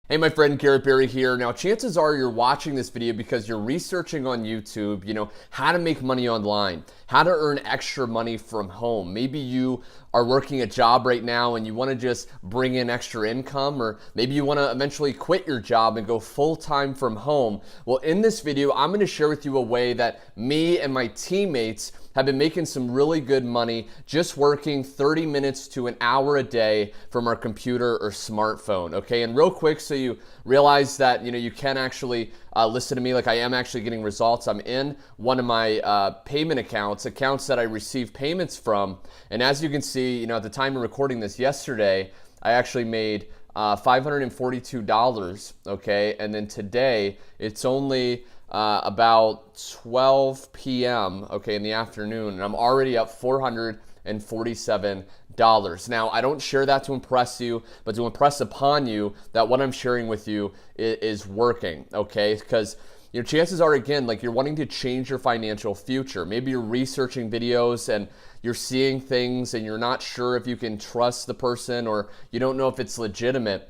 Hey, my friend Garrett Berry here. Now, chances are you're watching this video because you're researching on YouTube, how to make money online, how to earn extra money from home. Maybe you are working a job right now and you want to just bring in extra income, or maybe you want to eventually quit your job and go full-time from home. Well, in this video, I'm going to share with you a way that me and my teammates have been making some really good money just working 30 minutes to an hour a day from our computer or smartphone, okay? And real quick, so you realize that you can actually listen to me, like I am actually getting results. I'm in one of my payment accounts that I receive payments from, and as you can see, at the time of recording this yesterday, I actually made $542, okay? And then today, it's only about 12 p.m., okay, in the afternoon, and I'm already up $447. Now, I don't share that to impress you, but to impress upon you that what I'm sharing with you is working, okay? Because chances are, again, like you're wanting to change your financial future. Maybe you're researching videos and you're seeing things and you're not sure if you can trust the person, or you don't know if it's legitimate.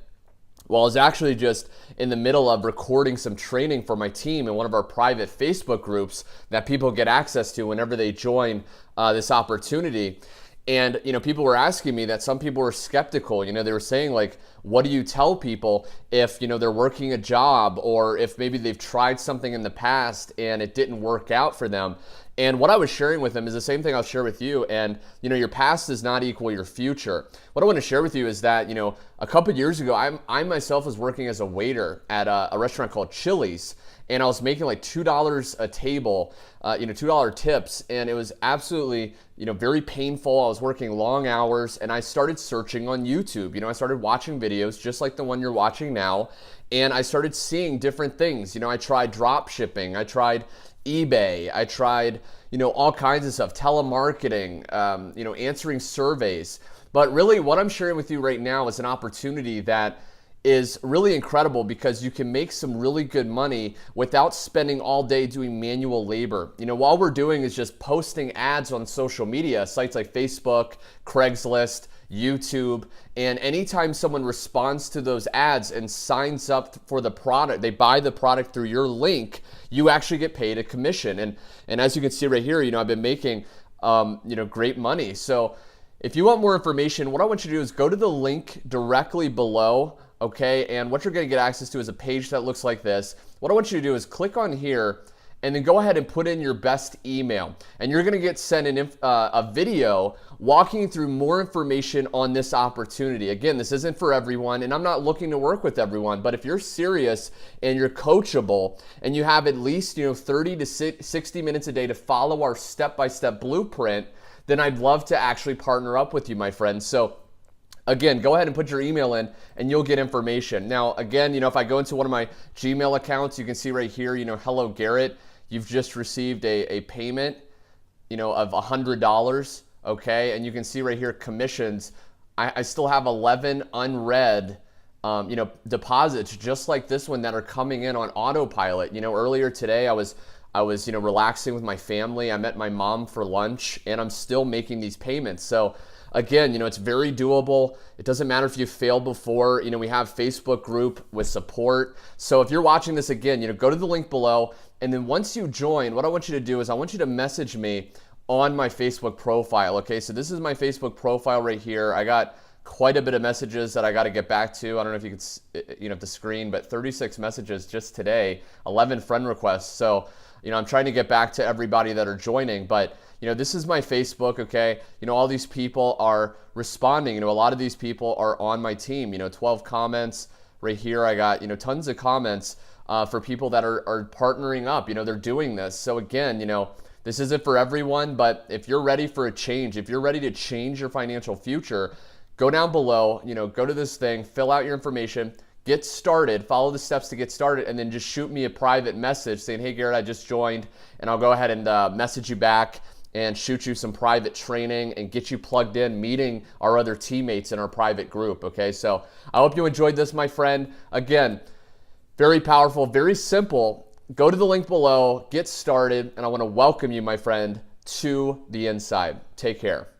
Well, I was actually just in the middle of recording some training for my team in one of our private Facebook groups that people get access to whenever they join this opportunity. And people were asking me that some people were skeptical. They were saying, like, what do you tell people if they're working a job, or if maybe they've tried something in the past and it didn't work out for them? And what I was sharing with them is the same thing I'll share with you. And your past does not equal your future. What I want to share with you is that a couple years ago, I myself was working as a waiter at a restaurant called Chili's, and I was making like $2 a table, $2 tips, and it was absolutely very painful. I was working long hours, and I started searching on YouTube. I started watching videos just like the one you're watching now, and I started seeing different things. I tried drop shipping, I tried eBay, I tried all kinds of stuff, telemarketing, answering surveys. But really what I'm sharing with you right now is an opportunity that is really incredible, because you can make some really good money without spending all day doing manual labor. All we're doing is just posting ads on social media, sites like Facebook, Craigslist, YouTube, and anytime someone responds to those ads and signs up for the product, they buy the product through your link, you actually get paid a commission. And as you can see right here, I've been making great money. So if you want more information, what I want you to do is go to the link directly below, okay? And what you're gonna get access to is a page that looks like this. What I want you to do is click on here and then go ahead and put in your best email. And you're gonna get sent a video walking through more information on this opportunity. Again, this isn't for everyone, and I'm not looking to work with everyone, but if you're serious and you're coachable and you have at least 30 to 60 minutes a day to follow our step-by-step blueprint, then I'd love to actually partner up with you, my friends. So again, go ahead and put your email in and you'll get information. Now, again, if I go into one of my Gmail accounts, you can see right here, hello, Garrett, you've just received a payment, of $100, okay? And you can see right here, commissions. I still have 11 unread, deposits just like this one that are coming in on autopilot. Earlier today, I was relaxing with my family. I met my mom for lunch, and I'm still making these payments. So again, it's very doable. It doesn't matter if you failed before. We have Facebook group with support. So if you're watching this again, go to the link below. And then once you join, what I want you to do is I want you to message me on my Facebook profile. Okay, so this is my Facebook profile right here. I got quite a bit of messages that I got to get back to. I don't know if you could, the screen, but 36 messages just today, 11 friend requests. So, I'm trying to get back to everybody that are joining, but this is my Facebook, okay? All these people are responding. A lot of these people are on my team. 12 comments right here. I got, tons of comments for people that are partnering up. They're doing this. So again, this isn't for everyone, but if you're ready for a change, if you're ready to change your financial future, go down below, go to this thing, fill out your information, get started, follow the steps to get started, and then just shoot me a private message saying, hey, Garrett, I just joined, and I'll go ahead and message you back and shoot you some private training and get you plugged in, meeting our other teammates in our private group, okay? So I hope you enjoyed this, my friend. Again, very powerful, very simple. Go to the link below, get started, and I want to welcome you, my friend, to the inside. Take care.